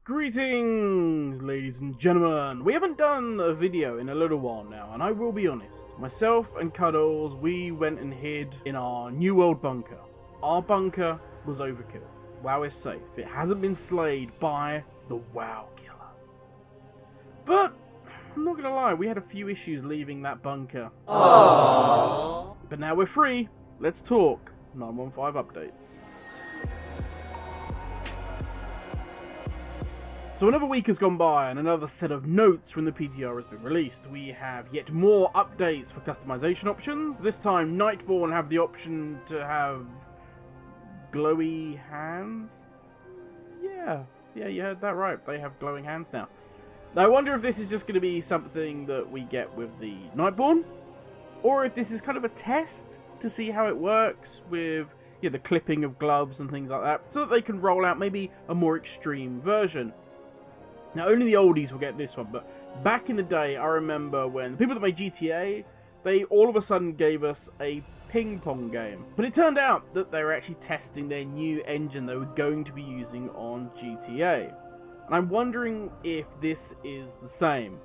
Greetings, ladies and gentlemen. We haven't done a video in a little while now, and I will be honest. Myself and Cuddles, we went and hid in our New World bunker. Our bunker was overkill. WoW is safe. It hasn't been slayed by the WoW killer. But, I'm not gonna lie, we had a few issues leaving that bunker. Aww. But now we're free. Let's talk 9.1.5 updates. So another week has gone by and another set of notes from the PTR has been released. We have yet more updates for customization options. This time Nightborne have the option to have glowy hands. Yeah, you heard that right. They have glowing hands now. Now I wonder if this is just going to be something that we get with the Nightborne, or if this is kind of a test to see how it works with the clipping of gloves and things like that, so that they can roll out maybe a more extreme version. Now, only the oldies will get this one, but back in the day, I remember when the people that made GTA, they all of a sudden gave us a ping pong game. But it turned out that they were actually testing their new engine they were going to be using on GTA. And I'm wondering if this is the same.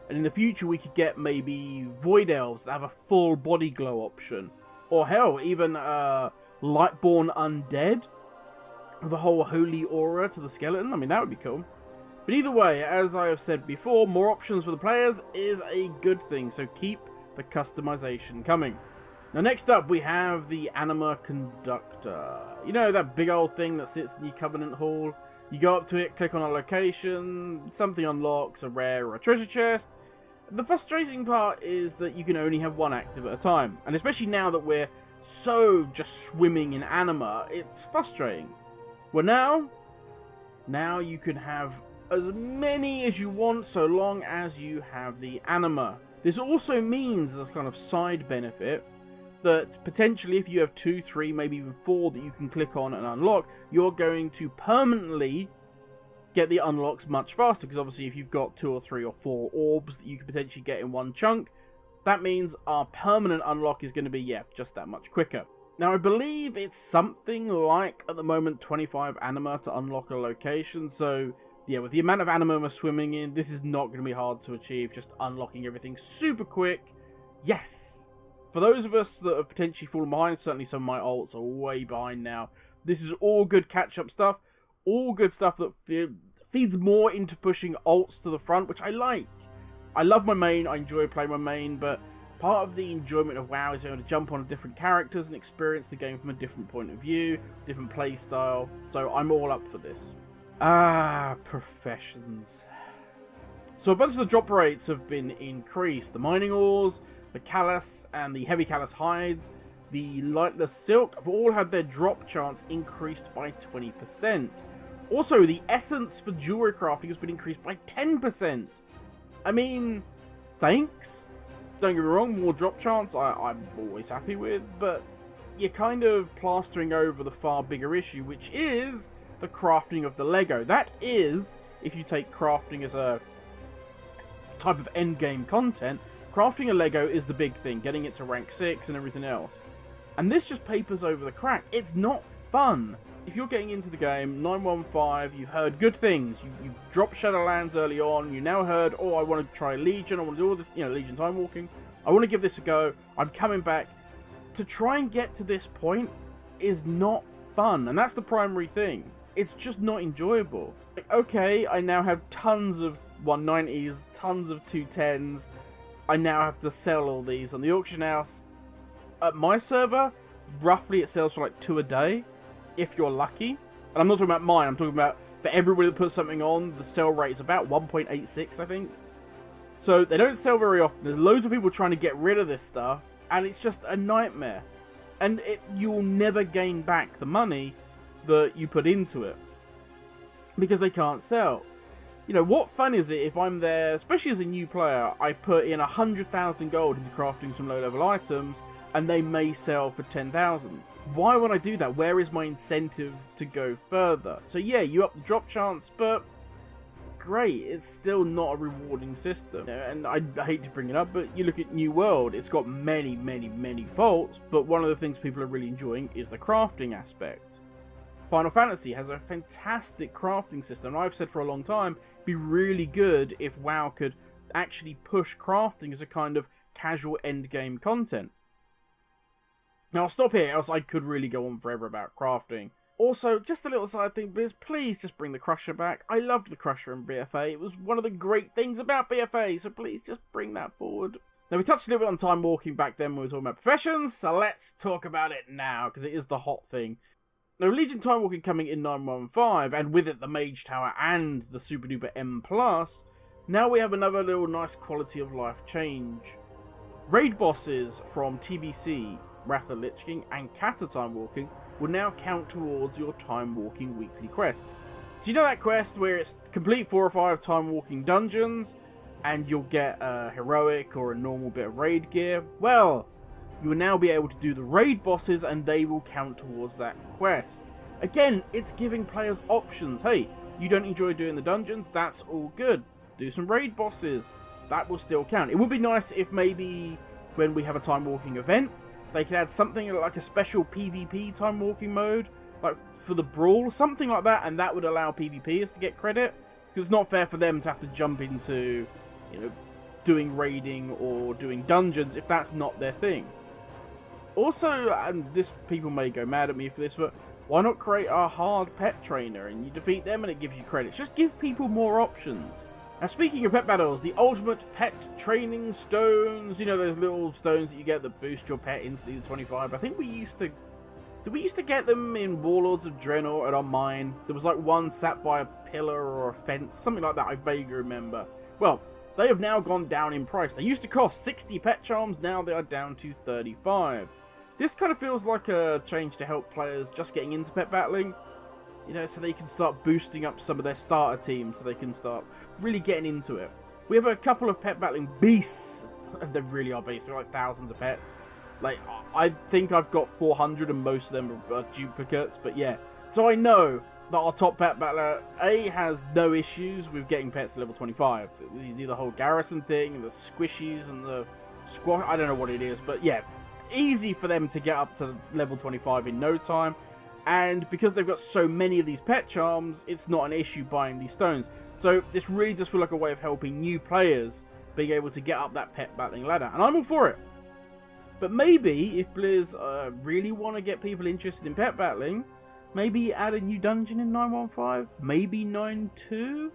And in the future, we could get maybe Void Elves that have a full body glow option. Or hell, even Lightborne Undead with a whole holy aura to the skeleton. I mean, that would be cool. But either way, as I have said before, more options for the players is a good thing, so keep the customization coming. Now next up we have the Anima Conductor. You know, that big old thing that sits in your Covenant Hall? You go up to it, click on a location, something unlocks, a rare or a treasure chest. The frustrating part is that you can only have one active at a time, and especially now that we're so just swimming in Anima, it's frustrating. Well now you can have as many as you want, so long as you have the Anima. This also means, as a kind of side benefit, that potentially if you have 2, 3, maybe even 4 that you can click on and unlock, you're going to permanently get the unlocks much faster, because obviously if you've got 2 or 3 or 4 orbs that you can potentially get in one chunk, that means our permanent unlock is going to be, just that much quicker. Now I believe it's something like, at the moment, 25 Anima to unlock a location, so yeah, with the amount of Anima we're swimming in, this is not going to be hard to achieve, just unlocking everything super quick. Yes! For those of us that have potentially fallen behind, certainly some of my alts are way behind now, this is all good catch-up stuff, all good stuff that feeds more into pushing alts to the front, which I like. I love my main, I enjoy playing my main, but part of the enjoyment of WoW is able to jump on different characters and experience the game from a different point of view, different play style, so I'm all up for this. Professions. So a bunch of the drop rates have been increased. The mining ores, the callus, and the heavy callus hides, the lightless silk have all had their drop chance increased by 20%. Also, the essence for jewelry crafting has been increased by 10%. I mean, thanks. Don't get me wrong, more drop chance I'm always happy with, but you're kind of plastering over the far bigger issue, which is the crafting of the Lego. That is, if you take crafting as a type of endgame content, crafting a Lego is the big thing, getting it to rank 6 and everything else. And this just papers over the crack. It's not fun. If you're getting into the game, 9.1.5, you heard good things. You dropped Shadowlands early on, you now heard, oh, I want to try Legion, I want to do all this, Legion Timewalking. I want to give this a go, I'm coming back. To try and get to this point is not fun, and that's the primary thing. It's just not enjoyable. Like, okay, I now have tons of 190s, tons of 210s. I now have to sell all these on the auction house. At my server, roughly it sells for like 2 a day, if you're lucky. And I'm not talking about mine, I'm talking about for everybody that puts something on, the sell rate is about 1.86, I think. So they don't sell very often. There's loads of people trying to get rid of this stuff, and it's just a nightmare. And you'll never gain back the money that you put into it, because they can't sell. What fun is it if I'm there, especially as a new player, I put in 100,000 gold into crafting some low-level items, and they may sell for 10,000. Why would I do that? Where is my incentive to go further? So yeah, you up the drop chance, but great, it's still not a rewarding system. And I hate to bring it up, but you look at New World, it's got many, many, many faults, but one of the things people are really enjoying is the crafting aspect. Final Fantasy has a fantastic crafting system. I've said for a long time, it'd be really good if WoW could actually push crafting as a kind of casual endgame content. Now I'll stop here, else I could really go on forever about crafting. Also, just a little side thing, please just bring the Crusher back. I loved the Crusher in BFA. It was one of the great things about BFA, so please just bring that forward. Now, we touched a little bit on time walking back then when we were talking about professions, so let's talk about it now, because it is the hot thing. Now, Legion time walking coming in 9.1.5, and with it the Mage Tower and the Super Duper M+, now we have another little nice quality of life change. Raid bosses from TBC, Wrath of Lich King, and Kata time walking will now count towards your time walking weekly quest. So you know that quest where it's complete 4 or 5 time walking dungeons and you'll get a heroic or a normal bit of raid gear? Well, you will now be able to do the raid bosses and they will count towards that quest. Again, it's giving players options. Hey, you don't enjoy doing the dungeons? That's all good. Do some raid bosses. That will still count. It would be nice if maybe when we have a time walking event, they could add something like a special PvP time walking mode, like for the brawl, something like that, and that would allow PvPers to get credit, because it's not fair for them to have to jump into, you know, doing raiding or doing dungeons if that's not their thing. Also, and this, people may go mad at me for this, but why not create a hard pet trainer and you defeat them and it gives you credits? Just give people more options. Now, speaking of pet battles, the ultimate pet training stones, you know, those little stones that you get that boost your pet instantly to 25. I think we used to, did we used to get them in Warlords of Draenor at our mine? There was like one sat by a pillar or a fence, something like that, I vaguely remember. Well, they have now gone down in price. They used to cost 60 pet charms, now they are down to 35. This kind of feels like a change to help players just getting into pet battling. You know, so they can start boosting up some of their starter teams, so they can start really getting into it. We have a couple of pet battling beasts. They really are beasts. They're like thousands of pets. Like, I think I've got 400 and most of them are duplicates, but yeah. So I know that our top pet battler, A, has no issues with getting pets to level 25. You do the whole garrison thing, and the squishies, and the squash, I don't know what it is, but yeah. Easy for them to get up to level 25 in no time. And because they've got so many of these pet charms, it's not an issue buying these stones. So this really does feel like a way of helping new players being able to get up that pet battling ladder. And I'm all for it. But maybe if Blizz really want to get people interested in pet battling, maybe add a new dungeon in 9.1.5? Maybe 9.2?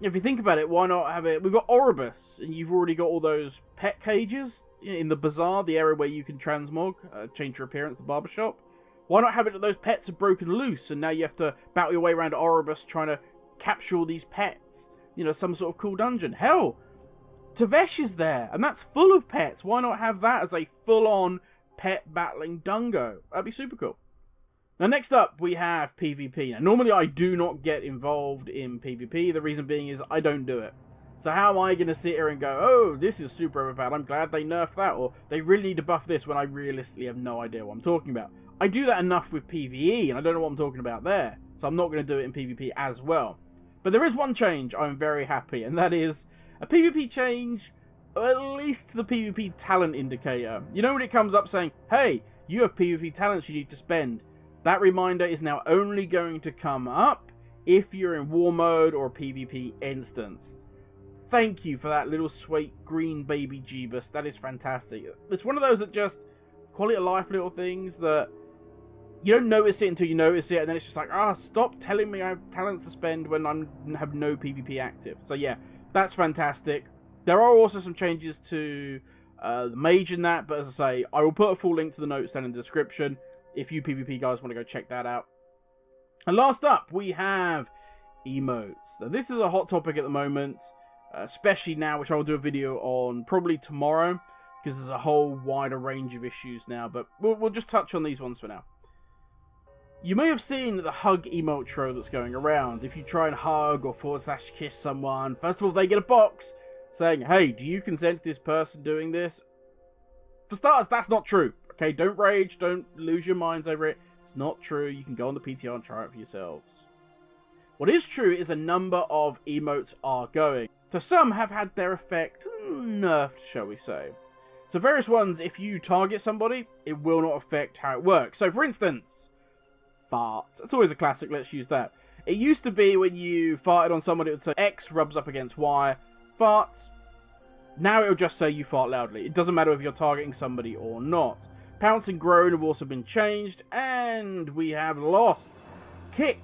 If you think about it, why not have it? We've got Oribus, and you've already got all those pet cages in the bazaar, the area where you can transmog, change your appearance, the barbershop. Why not have it that those pets are broken loose and now you have to battle your way around Oribus trying to capture all these pets? You know, some sort of cool dungeon. Hell, Tavesh is there and that's full of pets. Why not have that as a full-on pet battling dungo? That'd be super cool. Now next up we have PvP. Now normally I do not get involved in PvP. The reason being is I don't do it. So how am I going to sit here and go, oh, this is super overpowered, I'm glad they nerfed that, or they really need to buff this, when I realistically have no idea what I'm talking about. I do that enough with PvE, and I don't know what I'm talking about there, so I'm not going to do it in PvP as well. But there is one change I'm very happy, and that is a PvP change, at least to the PvP talent indicator. You know when it comes up saying, hey, you have PvP talents you need to spend. That reminder is now only going to come up if you're in war mode or a PvP instance. Thank you for that little sweet green baby Jeebus. That is fantastic. It's one of those that just quality of life little things that you don't notice it until you notice it, and then it's just like, stop telling me I have talents to spend when I have no PvP active. So yeah, that's fantastic. There are also some changes to the mage in that, but as I say, I will put a full link to the notes down in the description if you PvP guys want to go check that out. And last up, we have emotes. Now, this is a hot topic at the moment, especially now, which I will do a video on probably tomorrow, because there's a whole wider range of issues now, but we'll just touch on these ones for now. You may have seen the hug emote troll that's going around. If you try and hug or / kiss someone, first of all, they get a box saying, hey, do you consent to this person doing this? For starters, that's not true. Okay, don't rage, don't lose your minds over it. It's not true. You can go on the PTR and try it for yourselves. What is true is a number of emotes are going. So some have had their effect nerfed, shall we say. So various ones, if you target somebody, it will not affect how it works. So for instance, farts. It's always a classic, let's use that. It used to be when you farted on someone, it would say X rubs up against Y, farts. Now it'll just say you fart loudly. It doesn't matter if you're targeting somebody or not. Pounce and groan have also been changed, and we have lost kick,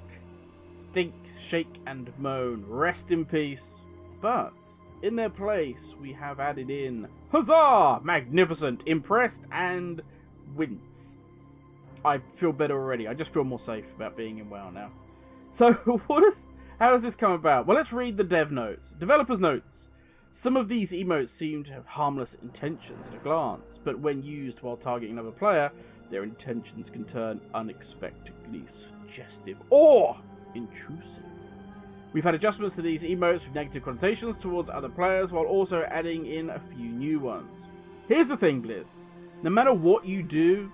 stink, shake, and moan. Rest in peace. But in their place, we have added in huzzah, magnificent, impressed, and wince. I feel better already. I just feel more safe about being in WoW now. So, how does this come about? Well, let's read the dev notes. Developers' notes. Some of these emotes seem to have harmless intentions at a glance, but when used while targeting another player, their intentions can turn unexpectedly suggestive or intrusive. We've had adjustments to these emotes with negative connotations towards other players, while also adding in a few new ones. Here's the thing, Blizz. No matter what you do,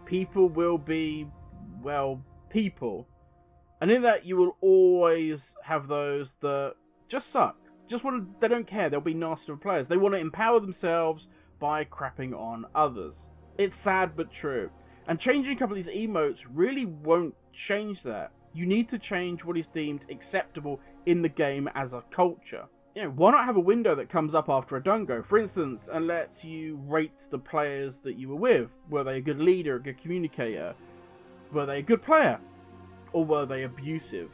people will be, well, people. And in that, you will always have those that just suck. They don't care. They'll be nasty to players. They want to empower themselves by crapping on others. It's sad but true. And changing a couple of these emotes really won't change that. You need to change what is deemed acceptable in the game as a culture. Why not have a window that comes up after a dungo, for instance, and lets you rate the players that you were with? Were they a good leader, a good communicator? Were they a good player? Or were they abusive?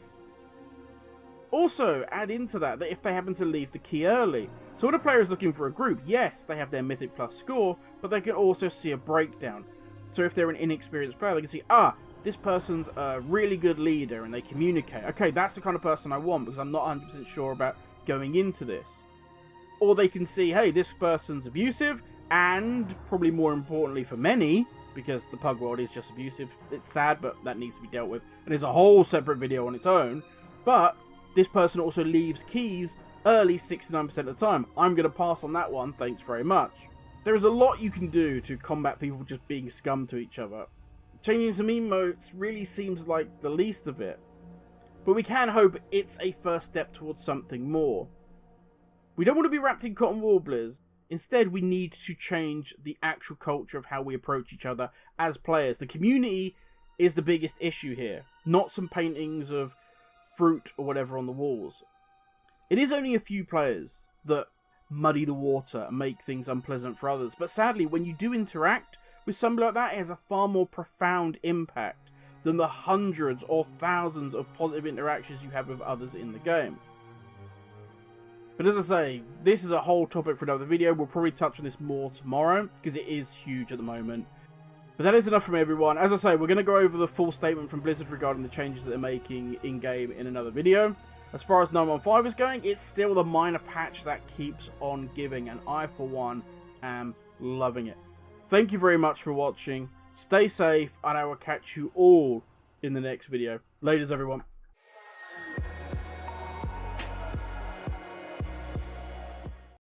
Also, add into that if they happen to leave the key early. So when a player is looking for a group, yes, they have their Mythic Plus score, but they can also see a breakdown. So if they're an inexperienced player, they can see, this person's a really good leader and they communicate. Okay, that's the kind of person I want because I'm not 100% sure about going into this. Or they can see, hey, this person's abusive, and probably more importantly for many, because the pug world is just abusive. It's sad, but that needs to be dealt with. And there's a whole separate video on its own. But this person also leaves keys early 69% of the time. I'm going to pass on that one, thanks very much. There is a lot you can do to combat people just being scum to each other. Changing some emotes really seems like the least of it. But we can hope it's a first step towards something more. We don't want to be wrapped in cotton wool, Blizz. Instead, we need to change the actual culture of how we approach each other as players. The community is the biggest issue here, not some paintings of fruit or whatever on the walls. It is only a few players that muddy the water and make things unpleasant for others, but sadly, when you do interact with somebody like that, it has a far more profound impact than the hundreds or thousands of positive interactions you have with others in the game. But as I say, this is a whole topic for another video. We'll probably touch on this more tomorrow, because it is huge at the moment. But that is enough from everyone. As I say, we're going to go over the full statement from Blizzard regarding the changes that they're making in-game in another video. As far as 9.1.5 is going, it's still the minor patch that keeps on giving, and I, for one, am loving it. Thank you very much for watching. Stay safe, and I will catch you all in the next video. Laters, everyone.